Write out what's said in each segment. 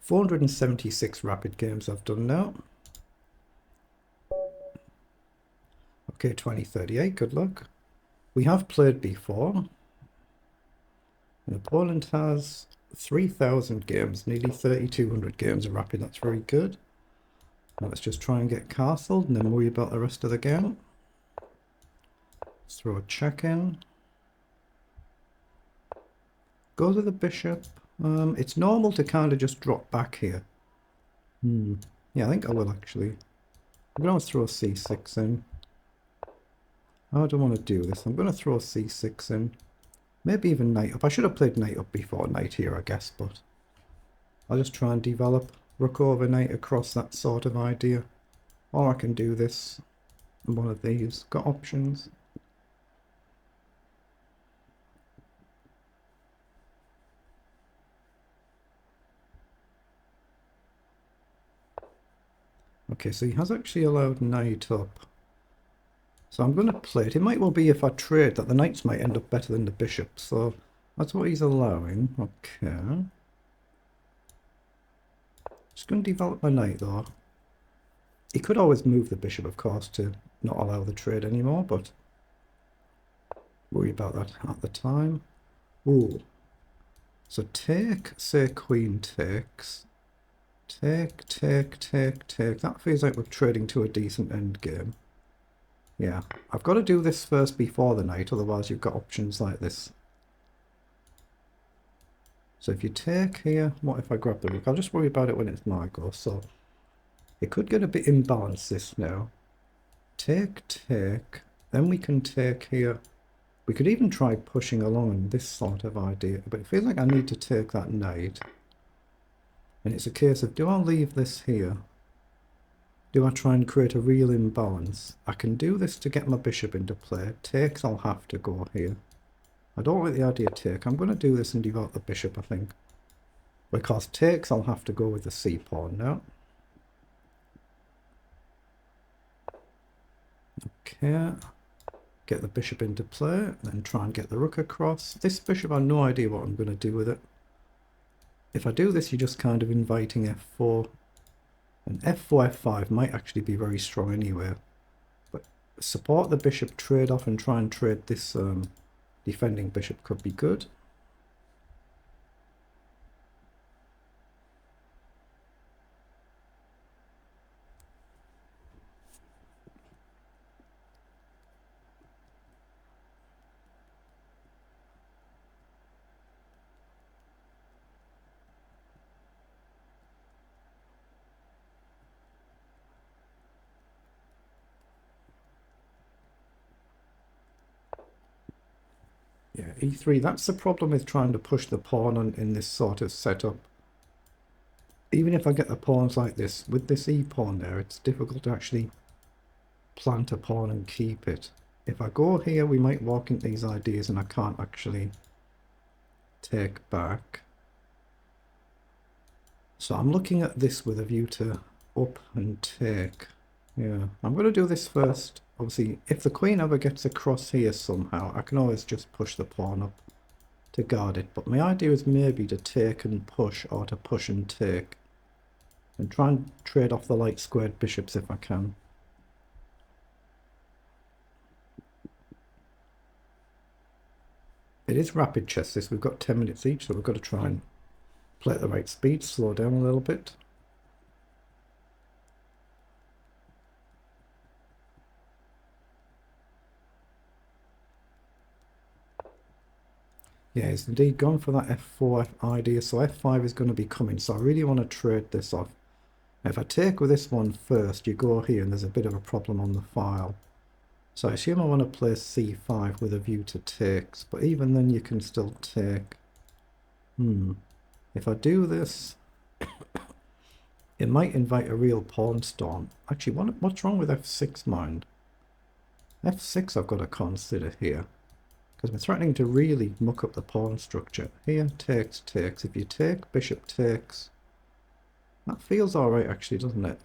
476 rapid games I've done now. Okay, 2038, good luck. We have played before. And Poland has 3,000 games, nearly 3,200 games of rapid. That's very good. Now let's just try and get castled and then worry about the rest of the game. Let's throw a check in. Go to the bishop. It's normal to kind of just drop back here. Yeah, I think I will actually. I'm going to throw a c6 in. I don't want to do this. I'm going to throw a c6 in. Maybe even knight up. I should have played knight up before knight here, I guess, but I'll just try and develop rook over knight across, that sort of idea. Or I can do this in one of these. Got options. Okay, so he has actually allowed knight up. So I'm going to play it. It might well be if I trade that the knights might end up better than the bishop. So that's what he's allowing. Okay. Just going to develop my knight though. He could always move the bishop, of course, to not allow the trade anymore, but worry about that at the time. Ooh. So take, say queen takes. Take. That feels like we're trading to a decent endgame. Yeah, I've got to do this first before the knight, otherwise you've got options like this. So if you take here, what if I grab the rook? I'll just worry about it when it's my go. So it could get a bit imbalanced this now. Take, then we can take here. We could even try pushing along in this sort of idea, but it feels like I need to take that knight. And it's a case of, do I leave this here? Do I try and create a real imbalance? I can do this to get my bishop into play. Takes, I'll have to go here. I don't like the idea of take. I'm going to do this and develop the bishop, I think. Because takes, I'll have to go with the c-pawn now. Okay. Get the bishop into play, then try and get the rook across. This bishop, I have no idea what I'm going to do with it. If I do this, you're just kind of inviting f4. And f4, f5 might actually be very strong anyway. But support the bishop trade off and try and trade this defending bishop could be good. Yeah, e3, that's the problem with trying to push the pawn in this sort of setup. Even if I get the pawns like this, with this e-pawn there, it's difficult to actually plant a pawn and keep it. If I go here, we might walk into these ideas and I can't actually take back. So I'm looking at this with a view to up and take. Yeah, I'm going to do this first. Obviously, if the queen ever gets across here somehow, I can always just push the pawn up to guard it. But my idea is maybe to take and push, or to push and take. And try and trade off the light squared bishops if I can. It is rapid chess this. We've got 10 minutes each, so we've got to try and play at the right speed, slow down a little bit. Yeah, he's indeed gone for that f4 idea, so f5 is going to be coming, so I really want to trade this off. Now, if I take with this one first, you go here and there's a bit of a problem on the file. So I assume I want to play c5 with a view to takes, but even then you can still take. If I do this, it might invite a real pawn storm. Actually, what's wrong with f6, mind? f6 I've got to consider here. Because we're threatening to really muck up the pawn structure. Here, takes. If you take, bishop takes. That feels alright actually, doesn't it?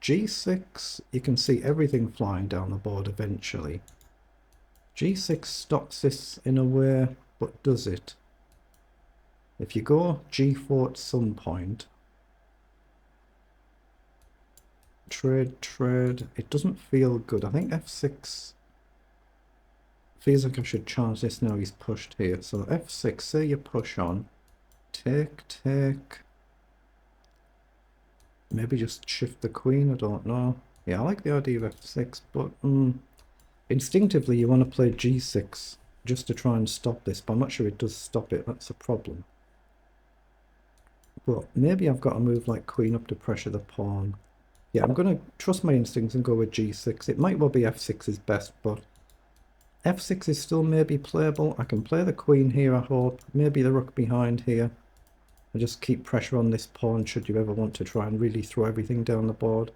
g6, you can see everything flying down the board eventually. g6 stops this in a way, but does it? If you go g4 at some point, Trade. It doesn't feel good. I think f6 feels like I should charge this now he's pushed here. So f6, say you push on. Take. Maybe just shift the queen, I don't know. Yeah, I like the idea of f6, but instinctively you want to play g6 just to try and stop this, but I'm not sure it does stop it. That's a problem. But maybe I've got to move like queen up to pressure the pawn. Yeah, I'm going to trust my instincts and go with g6. It might well be f6 is best, but f6 is still maybe playable. I can play the queen here, I hope. Maybe the rook behind here. And just keep pressure on this pawn should you ever want to try and really throw everything down the board.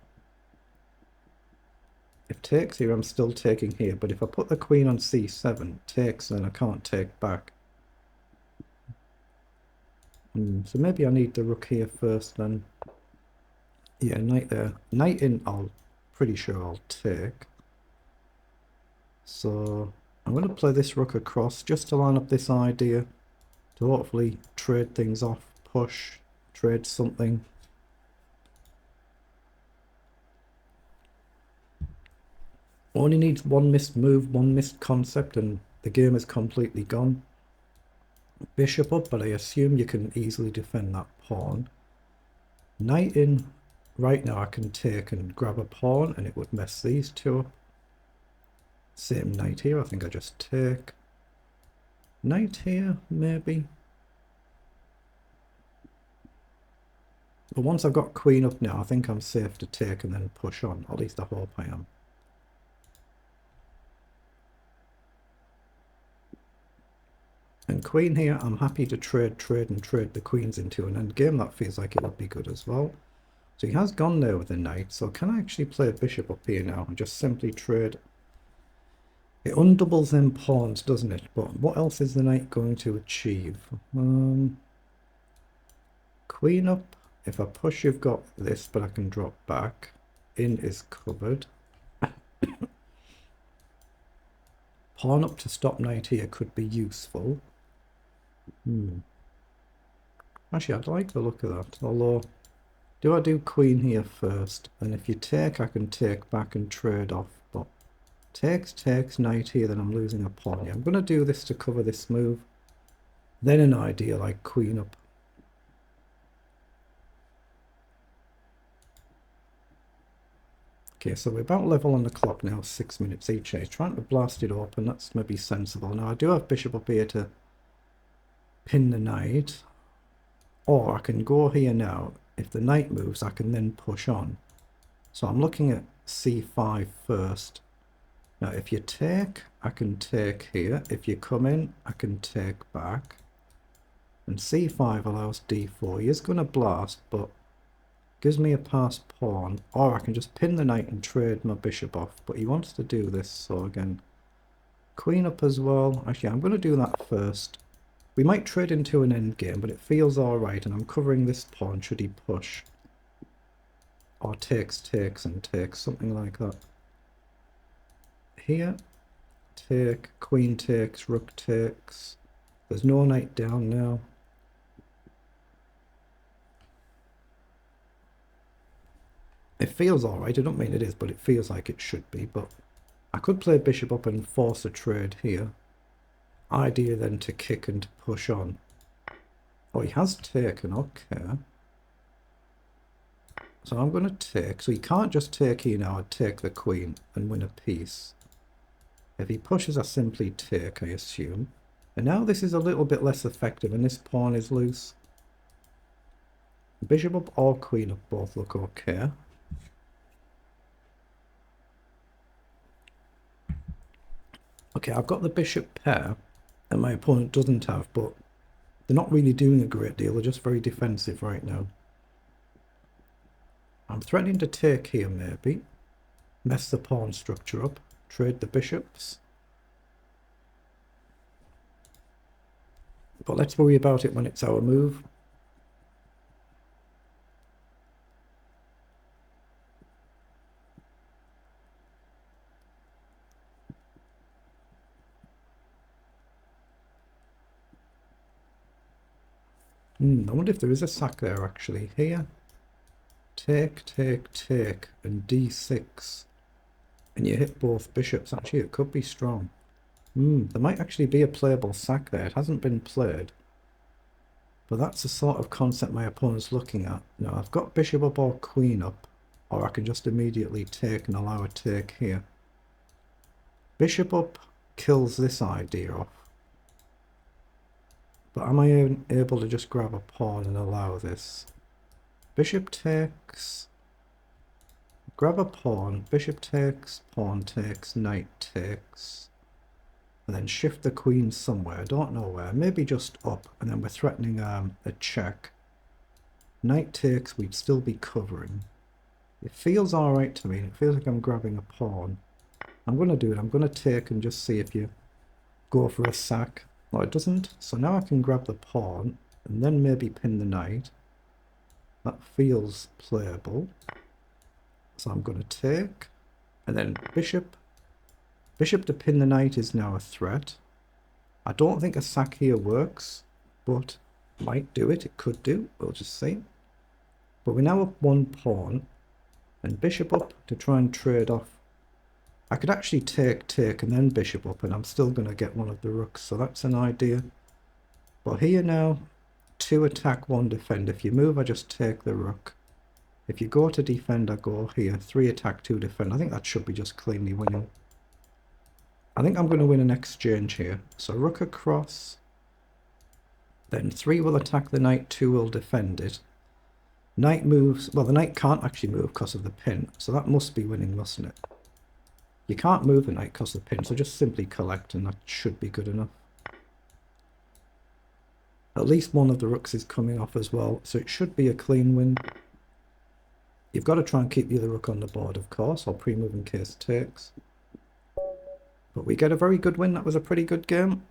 If takes here, I'm still taking here. But if I put the queen on c7, takes, then I can't take back. So maybe I need the rook here first then. Yeah, knight there. Knight in, pretty sure I'll take. So I'm going to play this rook across just to line up this idea to hopefully trade things off, push, trade something. Only needs one missed move, one missed concept, and the game is completely gone. Bishop up, but I assume you can easily defend that pawn. Knight in. Right now I can take and grab a pawn and it would mess these two up. Same knight here, I think I just take. Knight here, maybe. But once I've got queen up now, I think I'm safe to take and then push on. At least I hope I am. And queen here, I'm happy to trade the queens into an endgame. That feels like it would be good as well. So he has gone there with the knight. So can I actually play a bishop up here now and just simply trade? It undoubles them pawns, doesn't it? But what else is the knight going to achieve? Queen up. If I push, you've got this, but I can drop back. In is covered. Pawn up to stop knight here could be useful. Actually, I'd like the look of that. Although, do I do queen here first? And if you take, I can take back and trade off. But takes, knight here, then I'm losing a pawn. Yeah, I'm going to do this to cover this move. Then an idea like queen up. Okay, so we're about level on the clock now, 6 minutes each. He's trying to blast it open. That's maybe sensible. Now, I do have bishop up here to pin the knight. Or I can go here now. If the knight moves, I can then push on. So I'm looking at c5 first. Now, if you take, I can take here. If you come in, I can take back. And c5 allows d4. He is going to blast, but gives me a passed pawn. Or I can just pin the knight and trade my bishop off. But he wants to do this, so again, queen up as well. Actually, I'm going to do that first. We might trade into an endgame, but it feels alright, and I'm covering this pawn should he push. Or takes, and takes, something like that. Here, take, queen takes, rook takes. There's no knight down now. It feels alright, I don't mean it is, but it feels like it should be. But I could play bishop up and force a trade here. Idea then to kick and to push on. Oh, he has taken, okay. So I'm going to take. So he can't just take here now. I'd take the queen and win a piece. If he pushes, I simply take, I assume. And now this is a little bit less effective, and this pawn is loose. Bishop up or queen up both look okay. Okay, I've got the bishop pair that my opponent doesn't have, but they're not really doing a great deal. They're just very defensive right now. I'm threatening to take here, maybe. Mess the pawn structure up. Trade the bishops. But let's worry about it when it's our move. I wonder if there is a sack there, actually. Here. Take, take, take, and d6. And you hit both bishops. Actually, it could be strong. There might actually be a playable sack there. It hasn't been played. But that's the sort of concept my opponent's looking at. Now, I've got bishop up or queen up. Or I can just immediately take and allow a take here. Bishop up kills this idea off. But am I able to just grab a pawn and allow this? Bishop takes. Grab a pawn. Bishop takes. Pawn takes. Knight takes. And then shift the queen somewhere. I don't know where. Maybe just up. And then we're threatening a check. Knight takes. We'd still be covering. It feels alright to me. It feels like I'm grabbing a pawn. I'm going to do it. I'm going to take and just see if you go for a sack. No, it doesn't. So now I can grab the pawn and then maybe pin the knight. That feels playable. So I'm going to take. And then bishop. Bishop to pin the knight is now a threat. I don't think a sack here works, but might do it. It could do. We'll just see. But we're now up one pawn. And bishop up to try and trade off. I could actually take, and then bishop up, and I'm still going to get one of the rooks, so that's an idea. But here now, 2 attack, 1 defend. If you move, I just take the rook. If you go to defend, I go here. 3 attack, 2 defend. I think that should be just cleanly winning. I think I'm going to win an exchange here. So rook across. Then 3 will attack the knight, 2 will defend it. Knight moves. Well, the knight can't actually move because of the pin, so that must be winning, mustn't it? You can't move the knight because of the pin, so just simply collect and that should be good enough. At least one of the rooks is coming off as well, so it should be a clean win. You've got to try and keep the other rook on the board, of course, or pre-move in case takes. But we get a very good win. That was a pretty good game.